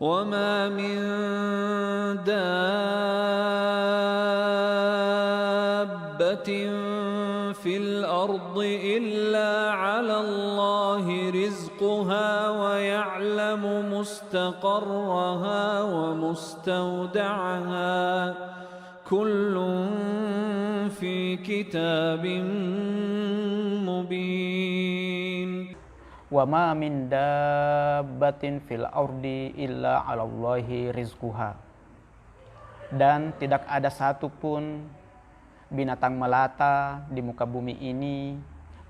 وما من دابة في الأرض إلا على الله رزقها ويعلم مستقرها ومستودعها كل في كتاب مبين. وَمَا مِن دَابَّةٍ فِي الْأَرْضِ إِلَّا عَلَى اللَّهِ رِزْقُهَا. Dan tidak ada satupun binatang melata di muka bumi ini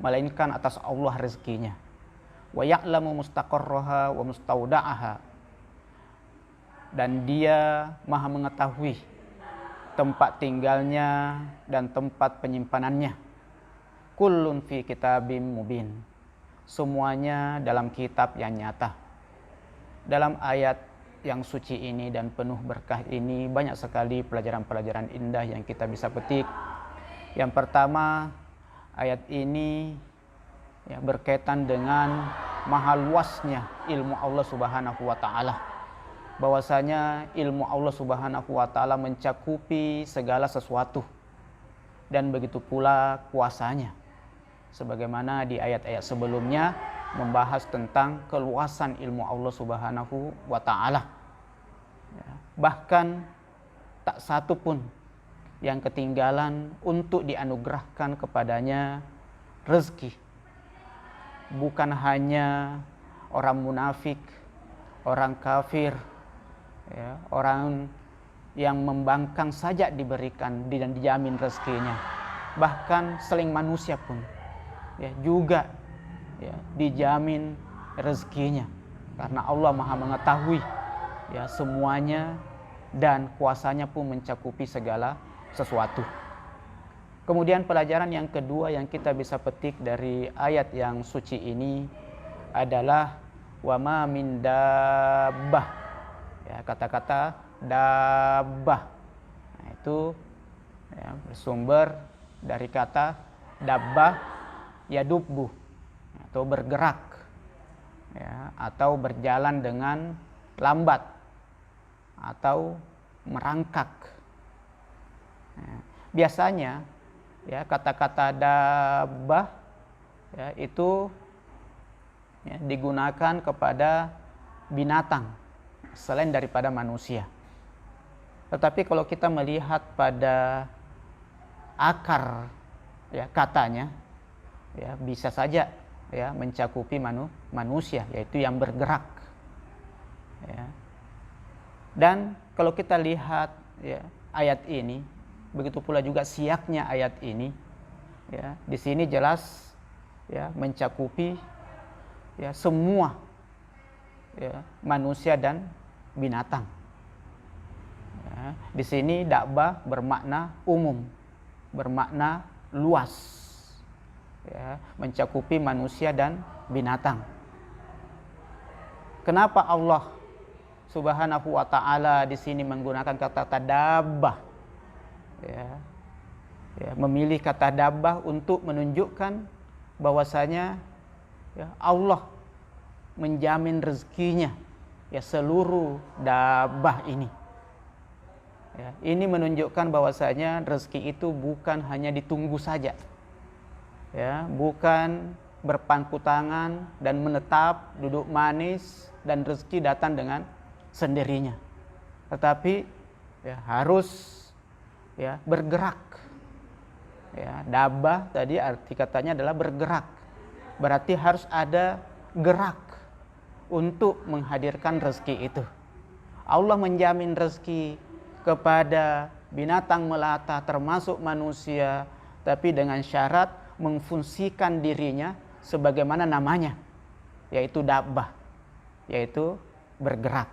melainkan atas Allah rezekinya. Wa ya'lamu mustaqarraha wa mustauda'aha. Dan Dia Maha mengetahui tempat tinggalnya dan tempat penyimpanannya. Kullun fi kitabim mubin. Semuanya dalam kitab yang nyata. Dalam ayat yang suci ini dan penuh berkah ini banyak sekali pelajaran-pelajaran indah yang kita bisa petik. Yang pertama, ayat ini berkaitan dengan maha luasnya ilmu Allah Subhanahu wa taala. Bahwasanya ilmu Allah Subhanahu wa taala mencakupi segala sesuatu. Dan begitu pula kuasanya. Sebagaimana di ayat-ayat sebelumnya membahas tentang keluasan ilmu Allah Subhanahu wa taala. Bahkan tak satu pun yang ketinggalan untuk dianugerahkan kepadanya rezeki. Bukan hanya orang munafik, orang kafir, orang yang membangkang saja diberikan dan dijamin rezekinya. Bahkan selain manusia pun juga dijamin rezekinya karena Allah Maha mengetahui semuanya dan kuasanya pun mencakupi segala sesuatu. Kemudian pelajaran yang kedua yang kita bisa petik dari ayat yang suci ini adalah wa ma min dabbah. Kata-kata dabbah itu bersumber dari kata dabbah yadubbu atau bergerak atau berjalan dengan lambat atau merangkak. Biasanya kata-kata dabbah itu digunakan kepada binatang selain daripada manusia. Tetapi kalau kita melihat pada akar katanya bisa saja mencakupi manusia, yaitu yang bergerak. Dan kalau kita lihat ayat ini, begitu pula juga siaknya ayat ini, di sini jelas mencakupi semua manusia dan binatang. Di sini dabbah bermakna umum, bermakna luas. Mencakupi manusia dan binatang. Kenapa Allah Subhanahu wa taala di sini menggunakan kata dabbah? Memilih kata dabbah untuk menunjukkan bahwasanya Allah menjamin rezekinya seluruh dabbah ini. Ini menunjukkan bahwasanya rezeki itu bukan hanya ditunggu saja. Bukan berpangku tangan dan menetap duduk manis dan rezeki datang dengan sendirinya, tetapi harus bergerak. Dabbah tadi arti katanya adalah bergerak, berarti harus ada gerak untuk menghadirkan rezeki itu. Allah menjamin rezeki kepada binatang melata termasuk manusia, tapi dengan syarat memfungsikan dirinya sebagaimana namanya, yaitu dabbah, yaitu bergerak.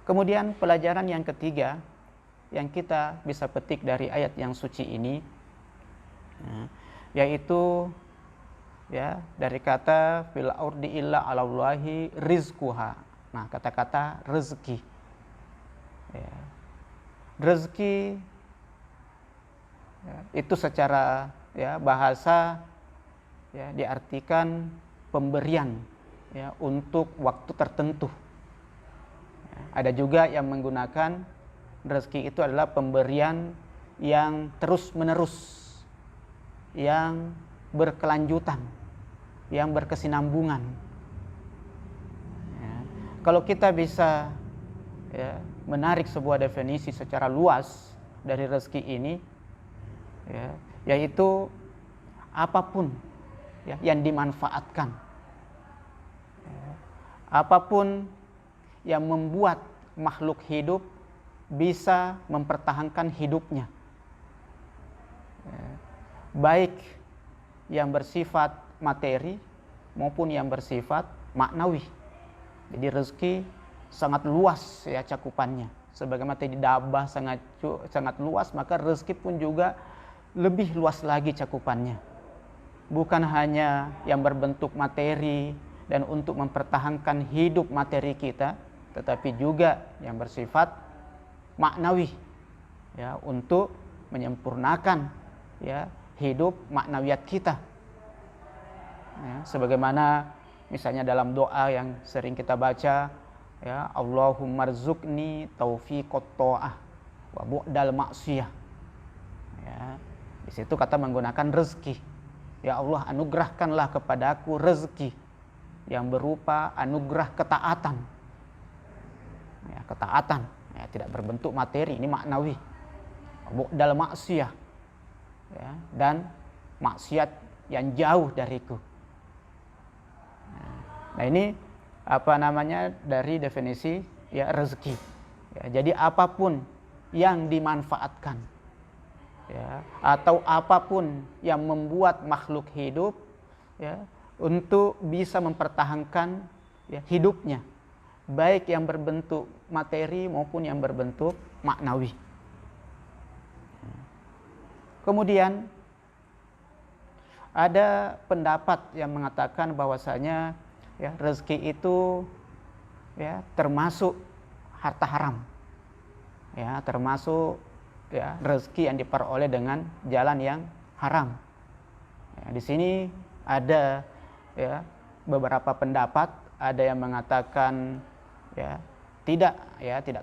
Kemudian pelajaran yang ketiga yang kita bisa petik dari ayat yang suci ini, yaitu dari kata fil ardi illa 'alallahi rizquha. Nah, kata-kata rezeki. Rezeki itu secara bahasa diartikan pemberian untuk waktu tertentu. Ada juga yang menggunakan rezeki itu adalah pemberian yang terus-menerus, yang berkelanjutan, yang berkesinambungan. Ya. Kalau kita bisa menarik sebuah definisi secara luas dari rezeki ini, yaitu apapun yang dimanfaatkan, apapun yang membuat makhluk hidup bisa mempertahankan hidupnya, baik yang bersifat materi maupun yang bersifat maknawi. Jadi rezeki sangat luas ya cakupannya. Sebagaimana tadi dabah sangat luas, maka rezeki pun juga lebih luas lagi cakupannya. Bukan hanya yang berbentuk materi dan untuk mempertahankan hidup materi kita, tetapi juga yang bersifat maknawi, ya, untuk menyempurnakan ya hidup maknawiyat kita. Ya, sebagaimana misalnya dalam doa yang sering kita baca, ya, Allahumma rzuqni taufiqat ta'ah wa bu'dal maksiyah. Ya, di situ kata menggunakan rezeki. Ya Allah, anugerahkanlah kepadaku rezeki yang berupa anugerah ketaatan. Ya, ketaatan ya, tidak berbentuk materi, ini maknawi. Bu'dal maksiyah, ya, dan maksiat yang jauh dariku. Nah, ini apa namanya dari definisi ya rezeki. Ya, jadi apapun yang dimanfaatkan, ya, atau apapun yang membuat makhluk hidup ya untuk bisa mempertahankan ya hidupnya, baik yang berbentuk materi maupun yang berbentuk maknawi. Kemudian ada pendapat yang mengatakan bahwasanya ya rezeki itu ya termasuk harta haram. Ya, termasuk ya rezeki yang diperoleh dengan jalan yang haram. Ya, di sini ada ya beberapa pendapat, ada yang mengatakan ya tidak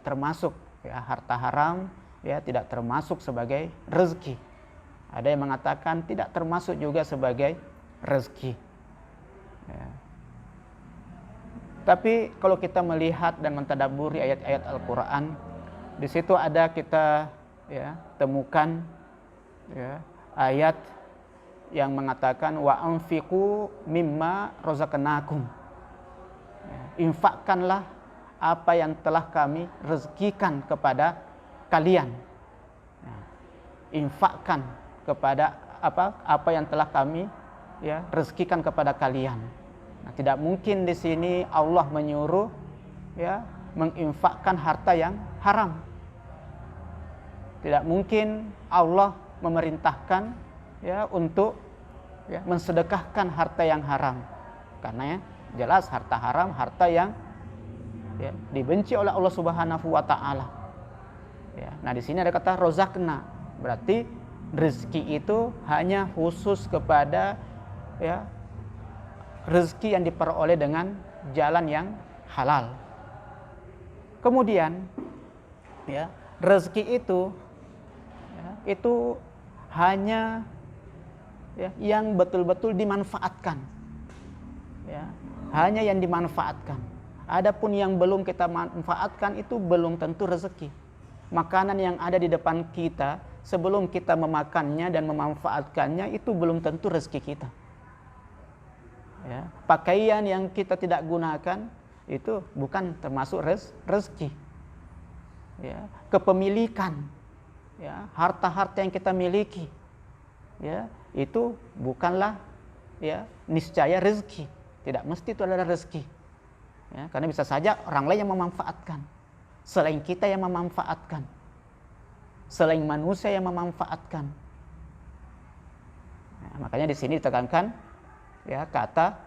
termasuk ya harta haram, ya tidak termasuk sebagai rezeki. Ada yang mengatakan tidak termasuk juga sebagai rezeki. Ya. Tapi kalau kita melihat dan mentadabburi ayat-ayat Al-Quran, di situ ada kita ya temukan ya ayat yang mengatakan wa anfiqu mimma razaqnakum. Ya, infakkanlah apa yang telah kami rezekikan kepada kalian. Ya, infakkan kepada apa yang telah kami ya rezekikan kepada kalian. Nah, tidak mungkin di sini Allah menyuruh ya menginfakkan harta yang haram. Tidak mungkin Allah memerintahkan ya untuk ya mensedekahkan harta yang haram. Karena ya jelas harta haram, harta yang ya dibenci oleh Allah Subhanahu wa taala. Ya, nah di sini ada kata rozakna, berarti rezeki itu hanya khusus kepada ya rezeki yang diperoleh dengan jalan yang halal. Kemudian ya rezeki itu hanya ya, yang betul-betul dimanfaatkan. Ya, hanya yang dimanfaatkan. Adapun yang belum kita manfaatkan itu belum tentu rezeki. Makanan yang ada di depan kita sebelum kita memakannya dan memanfaatkannya itu belum tentu rezeki kita. Ya, pakaian yang kita tidak gunakan itu bukan termasuk rezeki. Ya, kepemilikan, ya, harta-harta yang kita miliki, ya, itu bukanlah ya niscaya rezeki. Tidak mesti itu adalah rezeki. Ya, karena bisa saja orang lain yang memanfaatkan, selain kita yang memanfaatkan, selain manusia yang memanfaatkan. Nah, makanya di sini ditekankan ya kata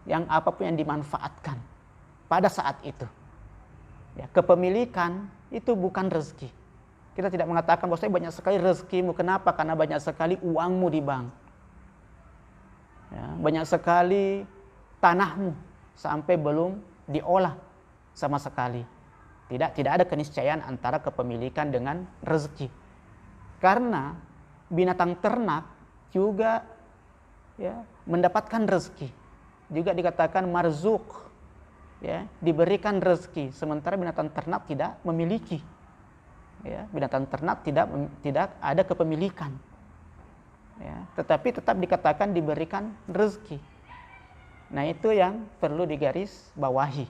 yang apapun yang dimanfaatkan pada saat itu. Ya, kepemilikan itu bukan rezeki. Kita tidak mengatakan bahwa saya banyak sekali rezekimu. Kenapa? Karena banyak sekali uangmu di bank. Ya, banyak sekali tanahmu sampai belum diolah sama sekali. Tidak ada keniscayaan antara kepemilikan dengan rezeki. Karena binatang ternak juga ya mendapatkan rezeki. Juga dikatakan marzuk, ya, diberikan rezeki, sementara binatang ternak tidak memiliki. Ya, binatang ternak tidak ada kepemilikan. Ya, tetapi tetap dikatakan diberikan rezeki. Nah, itu yang perlu digaris bawahi.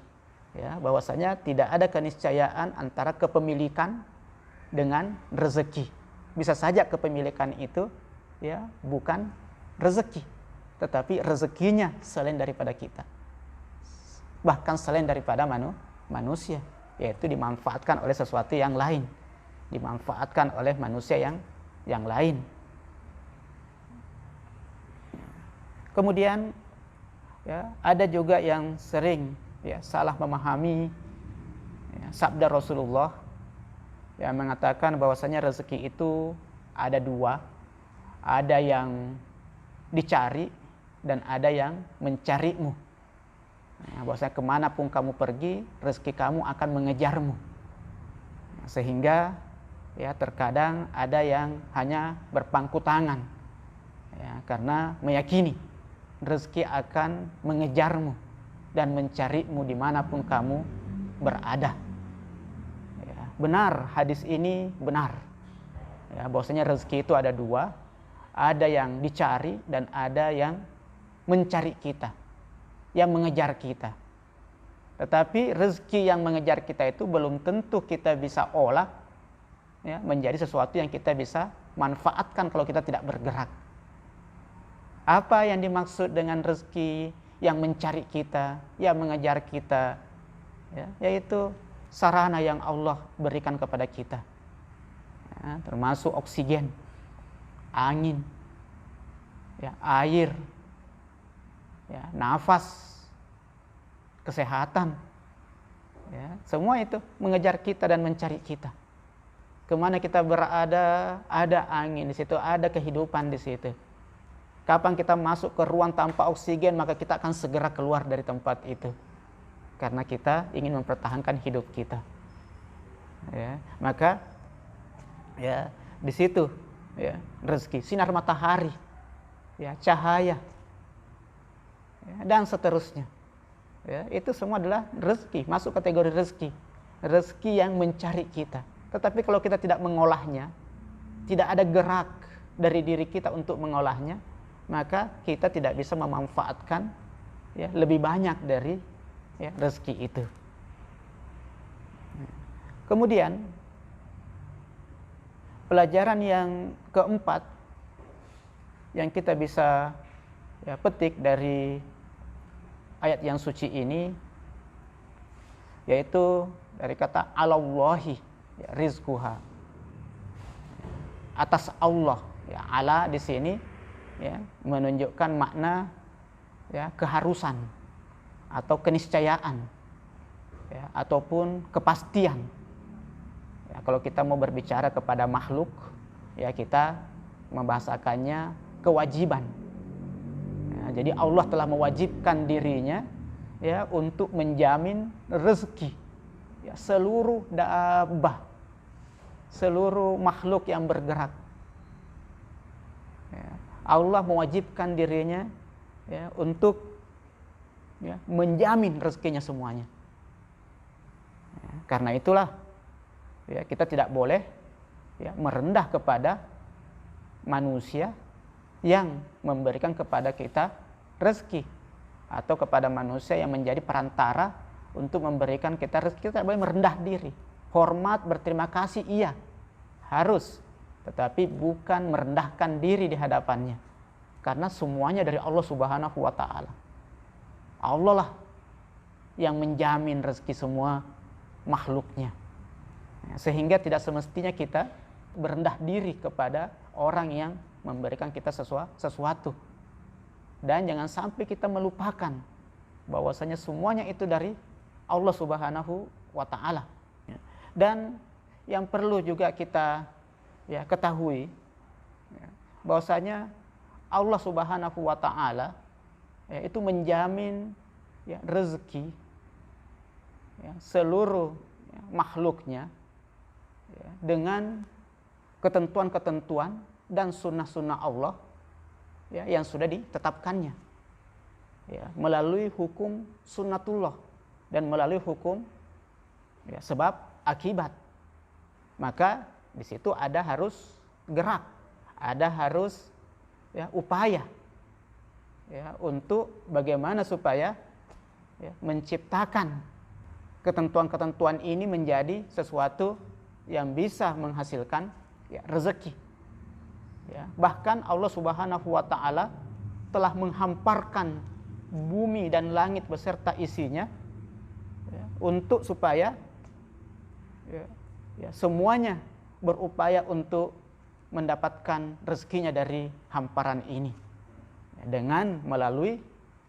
Ya, bahwasanya tidak ada keniscayaan antara kepemilikan dengan rezeki. Bisa saja kepemilikan itu ya bukan rezeki, tetapi rezekinya selain daripada kita, bahkan selain daripada manusia, yaitu dimanfaatkan oleh sesuatu yang lain, dimanfaatkan oleh manusia yang lain. Kemudian ya, ada juga yang sering ya salah memahami ya, sabda Rasulullah yang mengatakan bahwasanya rezeki itu ada dua, ada yang dicari dan ada yang mencarimu. Nah, bahwasanya kemanapun kamu pergi, rezeki kamu akan mengejarmu. Nah, sehingga ya terkadang ada yang hanya berpangku tangan ya, karena meyakini rezeki akan mengejarmu dan mencarimu dimanapun kamu berada. Ya, benar, hadis ini benar. Ya, bahwasanya rezeki itu ada dua, ada yang dicari dan ada yang mencari kita, yang mengejar kita. Tetapi rezeki yang mengejar kita itu belum tentu kita bisa olah ya, menjadi sesuatu yang kita bisa manfaatkan kalau kita tidak bergerak. Apa yang dimaksud dengan rezeki yang mencari kita, yang mengejar kita, ya, yaitu sarana yang Allah berikan kepada kita, ya, termasuk oksigen, angin, ya, air, ya, nafas, kesehatan, ya, semua itu mengejar kita dan mencari kita. Kemana kita berada, ada angin di situ, ada kehidupan di situ. Kapan kita masuk ke ruang tanpa oksigen, maka kita akan segera keluar dari tempat itu. Karena kita ingin mempertahankan hidup kita. Ya, maka ya di situ ya rezeki, sinar matahari, ya, cahaya, ya, dan seterusnya. Ya, itu semua adalah rezeki, masuk kategori rezeki. Rezeki yang mencari kita. Tetapi kalau kita tidak mengolahnya, tidak ada gerak dari diri kita untuk mengolahnya, maka kita tidak bisa memanfaatkan ya, lebih banyak dari ya, rezeki itu. Kemudian pelajaran yang keempat yang kita bisa ya, petik dari ayat yang suci ini, yaitu dari kata alallahi ya, rizquha, atas Allah. Ya, ala di sini ya, menunjukkan makna ya, keharusan atau keniscayaan ya, ataupun kepastian. Ya, kalau kita mau berbicara kepada makhluk, ya kita membahasakannya kewajiban. Ya, jadi Allah telah mewajibkan dirinya ya untuk menjamin rezeki ya, seluruh dabbah, seluruh makhluk yang bergerak. Ya, Allah mewajibkan dirinya ya, untuk ya, menjamin rezekinya semuanya. Ya, karena itulah ya, kita tidak boleh ya, merendah kepada manusia yang memberikan kepada kita rezeki, atau kepada manusia yang menjadi perantara untuk memberikan kita rezeki. Kita tidak boleh merendah diri. Hormat, berterima kasih, iya, harus, tetapi bukan merendahkan diri di hadapannya, karena semuanya dari Allah Subhanahu wa Ta'ala. Allah lah yang menjamin rezeki semua makhluknya, sehingga tidak semestinya kita berendah diri kepada orang yang memberikan kita sesuatu. Dan jangan sampai kita melupakan bahwasanya semuanya itu dari Allah Subhanahu wa Ta'ala. Dan yang perlu juga kita ya, ketahui ya, bahwasanya Allah Subhanahu wa Ta'ala ya, itu menjamin ya, rezeki ya, seluruh ya, makhluknya ya, dengan ketentuan-ketentuan dan sunnah-sunnah Allah ya, yang sudah ditetapkannya ya, melalui hukum sunnatullah dan melalui hukum ya, sebab akibat. Maka di situ ada harus gerak, ada harus ya, upaya ya, untuk bagaimana supaya ya, menciptakan ketentuan-ketentuan ini menjadi sesuatu yang bisa menghasilkan ya, rezeki. Ya, bahkan Allah Subhanahu wa taala telah menghamparkan bumi dan langit beserta isinya ya, untuk supaya ya, semuanya berupaya untuk mendapatkan rezekinya dari hamparan ini ya, dengan melalui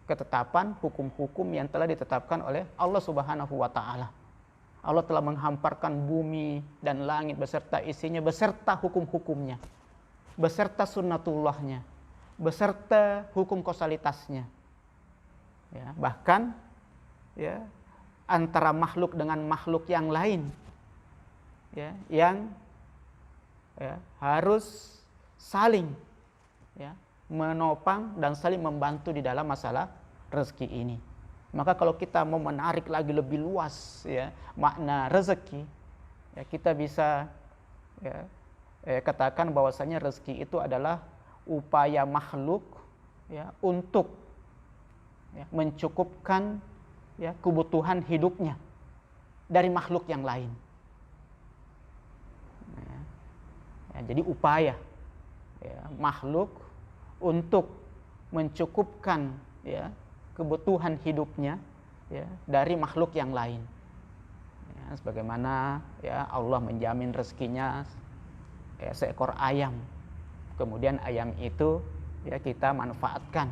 ketetapan hukum-hukum yang telah ditetapkan oleh Allah Subhanahu wa taala. Allah telah menghamparkan bumi dan langit beserta isinya, beserta hukum-hukumnya, beserta sunnatullahnya, beserta hukum kausalitasnya. Ya, bahkan ya, antara makhluk dengan makhluk yang lain ya, yang ya, harus saling ya, menopang dan saling membantu di dalam masalah rezeki ini. Maka kalau kita mau menarik lagi lebih luas ya, makna rezeki ya, kita bisa ya, katakan bahwasanya rezeki itu adalah upaya makhluk ya, untuk ya, mencukupkan ya, kebutuhan hidupnya dari makhluk yang lain. Ya, jadi upaya ya, makhluk untuk mencukupkan ya, kebutuhan hidupnya ya, dari makhluk yang lain. Ya, sebagaimana ya, Allah menjamin rezekinya ya, seekor ayam. Kemudian ayam itu ya, kita manfaatkan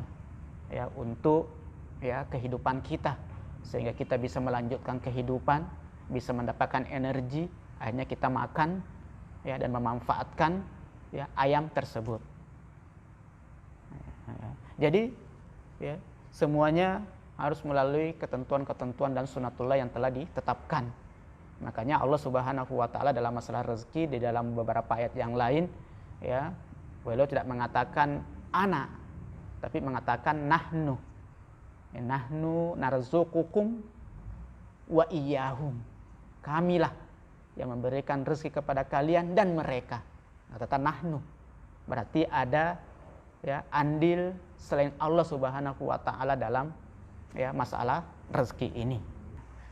ya, untuk ya, kehidupan kita, sehingga kita bisa melanjutkan kehidupan, bisa mendapatkan energi, akhirnya kita makan ya, dan memanfaatkan ya, ayam tersebut. Jadi ya, semuanya harus melalui ketentuan-ketentuan dan sunatullah yang telah ditetapkan. Makanya Allah Subhanahu wa taala dalam masalah rezeki di dalam beberapa ayat yang lain ya, beliau tidak mengatakan ana, tapi mengatakan nahnu. Ya, nahnu narzuqukum wa iyyahum. Kamilah yang memberikan rezeki kepada kalian dan mereka. Kata nahnu berarti ada ya, andil selain Allah Subhanahu wa taala dalam ya, masalah rezeki ini.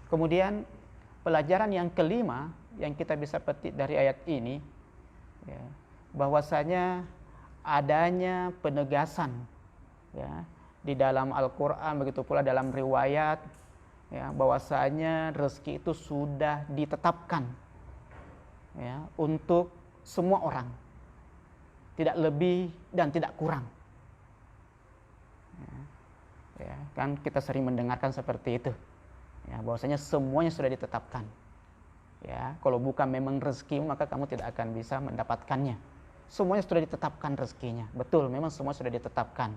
Kemudian pelajaran yang kelima yang kita bisa petik dari ayat ini ya, bahwasanya adanya penegasan ya, di dalam Al-Qur'an, begitu pula dalam riwayat ya, bahwasanya rezeki itu sudah ditetapkan ya, untuk semua orang, tidak lebih dan tidak kurang. Ya, kan kita sering mendengarkan seperti itu. Ya, bahwasanya semuanya sudah ditetapkan. Ya, kalau bukan memang rezeki maka kamu tidak akan bisa mendapatkannya. Semuanya sudah ditetapkan rezekinya. Betul, memang semua sudah ditetapkan.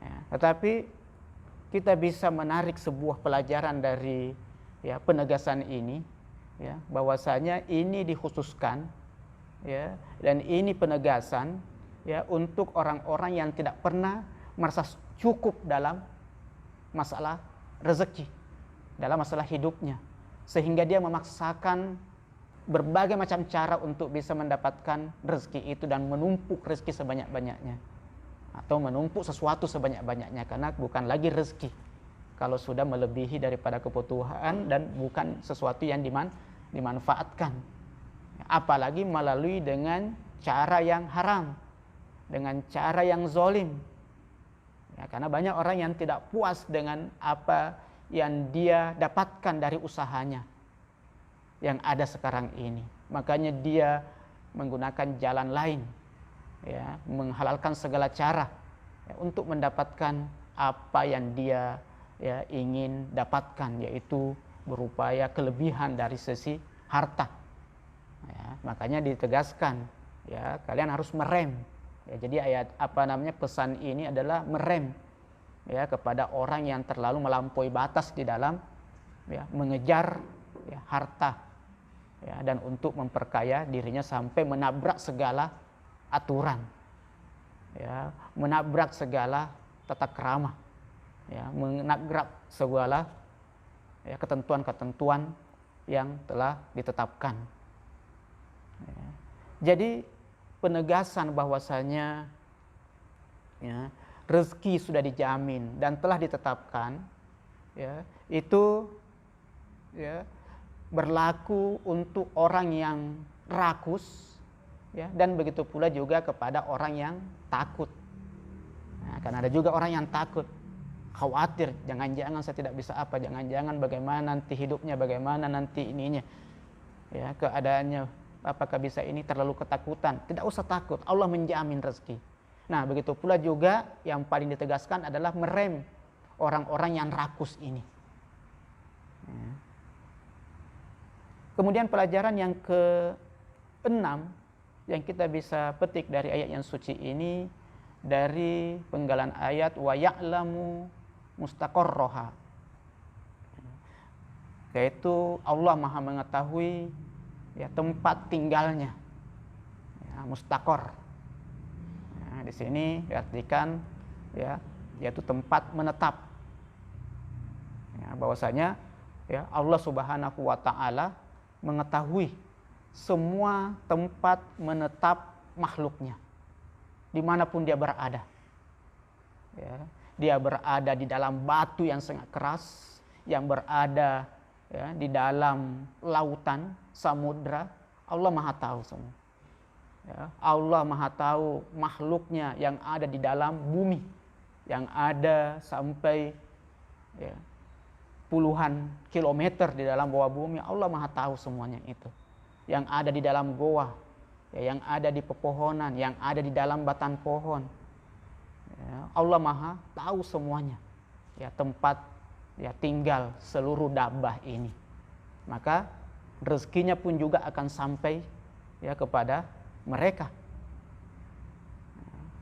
Ya, tetapi kita bisa menarik sebuah pelajaran dari ya, penegasan ini, ya, bahwasanya ini dikhususkan ya, dan ini penegasan ya, untuk orang-orang yang tidak pernah merasa cukup dalam masalah rezeki, dalam masalah hidupnya, sehingga dia memaksakan berbagai macam cara untuk bisa mendapatkan rezeki itu dan menumpuk rezeki sebanyak-banyaknya, atau menumpuk sesuatu sebanyak-banyaknya, karena bukan lagi rezeki kalau sudah melebihi daripada kebutuhan dan bukan sesuatu yang dimanfaatkan, apalagi melalui dengan cara yang haram, dengan cara yang zalim. Ya, karena banyak orang yang tidak puas dengan apa yang dia dapatkan dari usahanya yang ada sekarang ini, makanya dia menggunakan jalan lain, ya, menghalalkan segala cara ya, untuk mendapatkan apa yang dia ya, ingin dapatkan, yaitu berupaya kelebihan dari sisi harta. Ya, makanya ditegaskan ya, kalian harus merem. Ya, jadi ayat pesan ini adalah merem ya, kepada orang yang terlalu melampaui batas di dalam ya, mengejar ya, harta ya, dan untuk memperkaya dirinya sampai menabrak segala aturan, ya, menabrak segala tata krama, ya, menabrak segala, ya, ketentuan-ketentuan yang telah ditetapkan. Ya. Jadi penegasan bahwasanya, ya, rezeki sudah dijamin dan telah ditetapkan, ya, itu, ya, berlaku untuk orang yang rakus, ya, dan begitu pula juga kepada orang yang takut. Nah, karena ada juga orang yang takut, khawatir, jangan-jangan saya tidak bisa apa, jangan-jangan bagaimana nanti hidupnya, bagaimana nanti ininya, ya, keadaannya, apakah bisa ini, terlalu ketakutan. Tidak usah takut, Allah menjamin rezeki. Nah, begitu pula juga yang paling ditegaskan adalah merem orang-orang yang rakus ini. Ya. Kemudian pelajaran yang ke-6 yang kita bisa petik dari ayat yang suci ini, dari penggalan ayat wa ya'lamu mustaqarraha, yaitu Allah Maha mengetahui, ya, tempat tinggalnya, ya, mustaqor. Nah, di sini diartikan, ya, yaitu tempat menetap. Ya, bahwasanya, ya, Allah Subhanahu wa taala mengetahui semua tempat menetap makhluknya, dimanapun dia berada. Ya, dia berada di dalam batu yang sangat keras, yang berada, ya, di dalam lautan, samudra, Allah Maha tahu semua. Ya, Allah Maha tahu makhluknya yang ada di dalam bumi, yang ada sampai, ya, puluhan kilometer di dalam bawah bumi. Allah Maha tahu semuanya itu. Yang ada di dalam goa, ya, yang ada di pepohonan, yang ada di dalam batang pohon. Ya, Allah Maha tahu semuanya. Ya, tempat, ya, tinggal seluruh dabbah ini. Maka rezekinya pun juga akan sampai, ya, kepada mereka.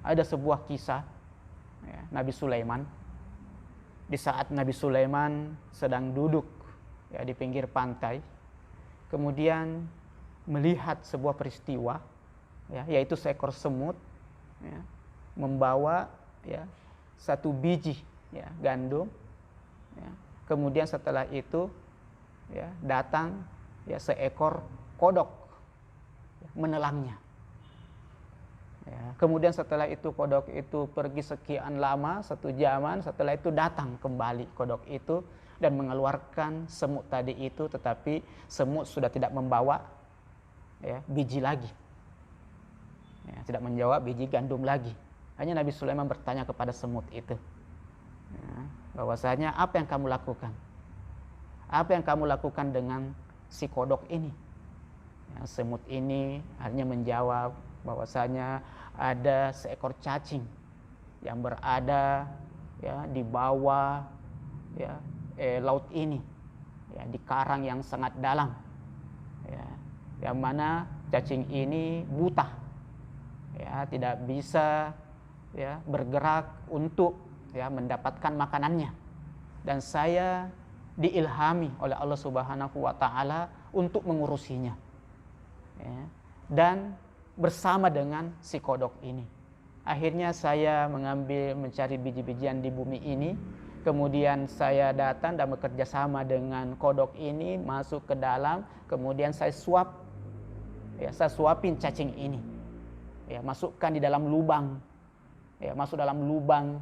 Ada sebuah kisah, ya, Nabi Sulaiman. Di saat Nabi Sulaiman sedang duduk, ya, di pinggir pantai, kemudian melihat sebuah peristiwa, ya, yaitu seekor semut, ya, membawa, ya, satu biji, ya, gandum, ya. Kemudian setelah itu, ya, datang, ya, seekor kodok, ya, menelangnya. Ya, kemudian setelah itu kodok itu pergi sekian lama, 1 jaman, setelah itu datang kembali kodok itu dan mengeluarkan semut tadi itu, tetapi semut sudah tidak membawa, ya, biji lagi, ya, tidak menjawab biji gandum lagi. Hanya Nabi Sulaiman bertanya kepada semut itu, ya, bahwasanya apa yang kamu lakukan? Apa yang kamu lakukan dengan si kodok ini? Ya, semut ini hanya menjawab bahwasanya ada seekor cacing yang berada, ya, di bawah, ya, laut ini, ya, di karang yang sangat dalam, ya, yang mana cacing ini buta, ya, tidak bisa, ya, bergerak untuk, ya, mendapatkan makanannya, dan saya diilhami oleh Allah Subhanahu wa taala untuk mengurusinya, ya, dan bersama dengan si kodok ini. Akhirnya saya mencari biji-bijian di bumi ini. Kemudian saya datang dan bekerja sama dengan kodok ini, masuk ke dalam. Kemudian saya suapin cacing ini, ya, masukkan di dalam lubang, ya, masuk dalam lubang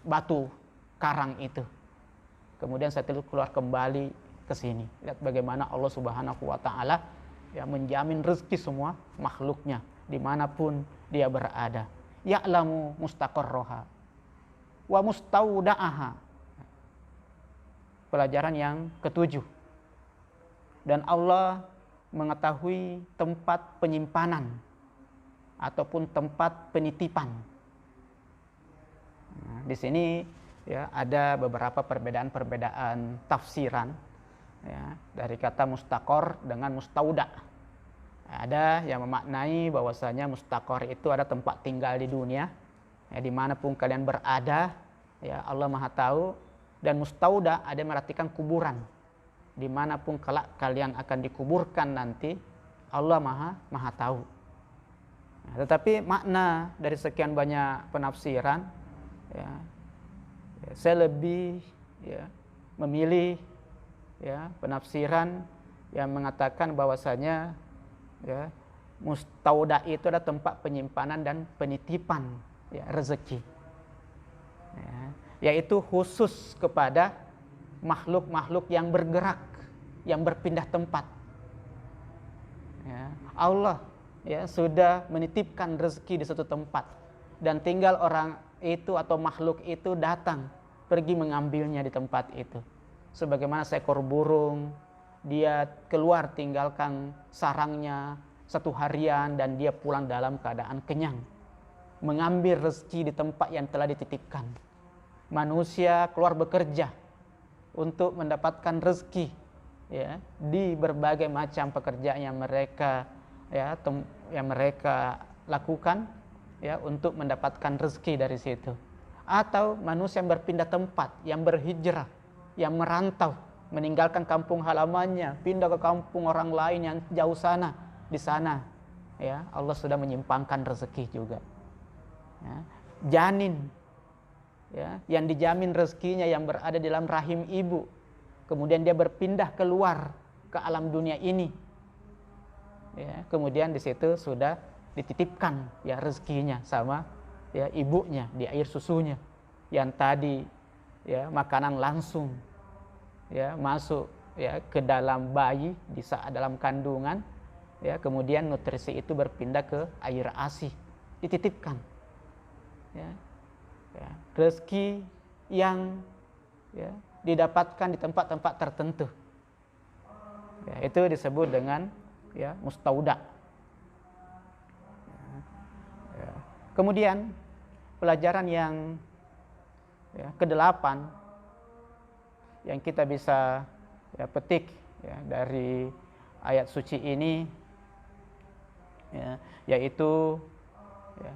batu karang itu. Kemudian saya keluar kembali ke sini. Lihat bagaimana Allah Subhanahu wa taala, ya, menjamin rezeki semua makhluknya dimanapun dia berada. Ya'lamu mustaqarraha wa mustauda'aha. Pelajaran yang ke-7. Dan Allah mengetahui tempat penyimpanan ataupun tempat penitipan. Nah, di sini, ya, ada beberapa perbedaan tafsiran, ya, dari kata mustaqor dengan mustauda. Ada yang memaknai bahwasanya mustaqor itu ada tempat tinggal di dunia, ya, dimanapun kalian berada, ya, Allah Maha tahu. Dan mustauda ada yang mengartikan kuburan, dimanapun kelak kalian akan dikuburkan nanti, Allah maha tahu. Nah, tetapi makna dari sekian banyak penafsiran, ya, saya lebih memilih penafsiran yang mengatakan bahwasanya mustauda itu adalah tempat penyimpanan dan penitipan rezeki, yaitu khusus kepada makhluk-makhluk yang bergerak, yang berpindah tempat. Allah sudah menitipkan rezeki di suatu tempat, dan tinggal orang itu atau makhluk itu datang pergi mengambilnya di tempat itu. Sebagaimana seekor burung, dia keluar tinggalkan sarangnya satu harian dan dia pulang dalam keadaan kenyang, mengambil rezeki di tempat yang telah dititipkan. Manusia keluar bekerja untuk mendapatkan rezeki di berbagai macam pekerjaan yang mereka lakukan untuk mendapatkan rezeki dari situ. Atau manusia yang berpindah tempat, yang berhijrah, yang merantau, meninggalkan kampung halamannya, pindah ke kampung orang lain yang jauh sana. Di sana Allah sudah menyimpangkan rezeki juga. Janin yang dijamin rezekinya yang berada di dalam rahim ibu, kemudian dia berpindah keluar ke alam dunia ini, kemudian di situ sudah dititipkan rezekinya sama ibunya di air susunya, yang tadi makanan langsung masuk ke dalam bayi di saat dalam kandungan, kemudian nutrisi itu berpindah ke air ASI, dititipkan. Rezeki yang didapatkan di tempat-tempat tertentu, itu disebut dengan mustauda. Kemudian pelajaran yang ke-8 yang kita bisa petik dari ayat suci ini, yaitu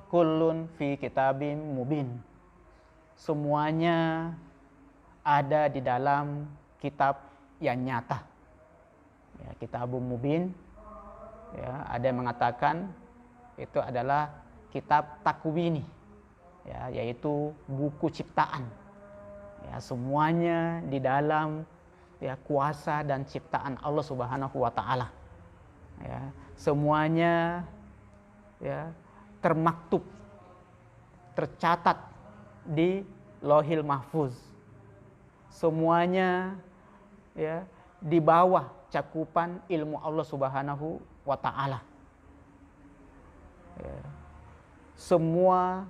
kullun fi kitabim mubin. Semuanya ada di dalam kitab yang nyata. Kitabum mubin, ada yang mengatakan itu adalah kitab takwini, yaitu buku ciptaan. Semuanya di dalam kuasa dan ciptaan Allah Subhanahu wa taala. Semuanya termaktub, tercatat di Lauhil Mahfuz. Semuanya di bawah cakupan ilmu Allah Subhanahu wa taala. Semua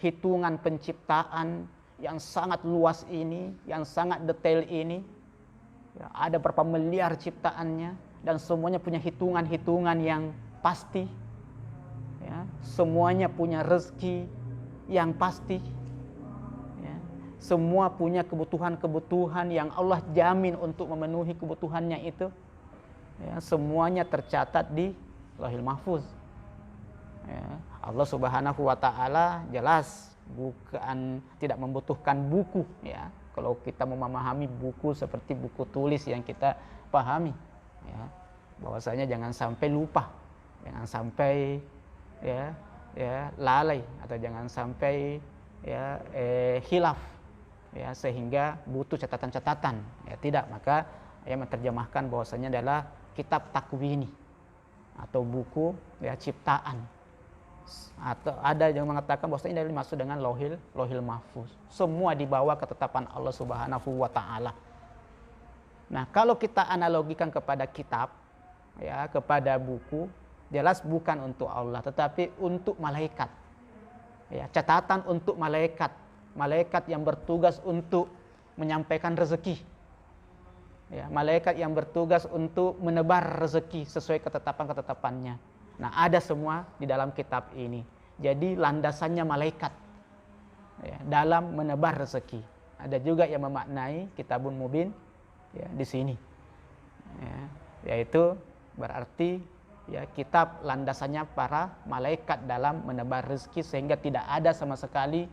hitungan penciptaan yang sangat luas ini, yang sangat detail ini, ada berapa miliar ciptaannya, dan semuanya punya hitungan-hitungan yang pasti. Semuanya punya rezeki yang pasti. Semua punya kebutuhan-kebutuhan yang Allah jamin untuk memenuhi kebutuhannya itu. Semuanya tercatat di Lauhil Mahfuz. Allah Subhanahu wa taala jelas bukan tidak membutuhkan buku, kalau kita memahami buku seperti buku tulis yang kita pahami, bahwasanya jangan sampai lupa, jangan sampai lalai, atau jangan sampai khilaf, sehingga butuh catatan-catatan. Tidak, maka menerjemahkan bahwasanya adalah kitab takwini atau buku ciptaan. Atau ada yang mengatakan bahwasanya ini dimaksud dengan Lauhil Mahfuz. Semua dibawa ketetapan Allah Subhanahu wa taala. Nah, kalau kita analogikan kepada kitab, kepada buku, jelas bukan untuk Allah tetapi untuk malaikat. Catatan untuk malaikat, malaikat yang bertugas untuk menyampaikan rezeki. Malaikat yang bertugas untuk menebar rezeki sesuai ketetapan-ketetapannya. Nah, ada semua di dalam kitab ini. Jadi landasannya malaikat dalam menebar rezeki. Ada juga yang memaknai kitabun mubin di sini, yaitu berarti kitab landasannya para malaikat dalam menebar rezeki, sehingga tidak ada sama sekali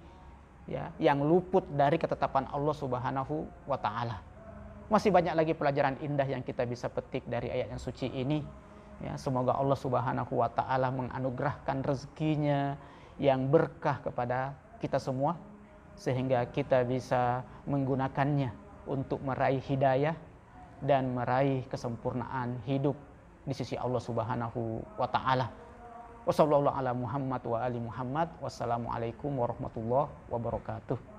yang luput dari ketetapan Allah Subhanahu wa taala. Masih banyak lagi pelajaran indah yang kita bisa petik dari ayat yang suci ini. Ya, semoga Allah Subhanahu wa taala menganugerahkan rezekinya yang berkah kepada kita semua sehingga kita bisa menggunakannya untuk meraih hidayah dan meraih kesempurnaan hidup di sisi Allah Subhanahu wa taala. Wassallallahu ala Muhammad wa ali Muhammad. Wassalamualaikum warahmatullahi wabarakatuh.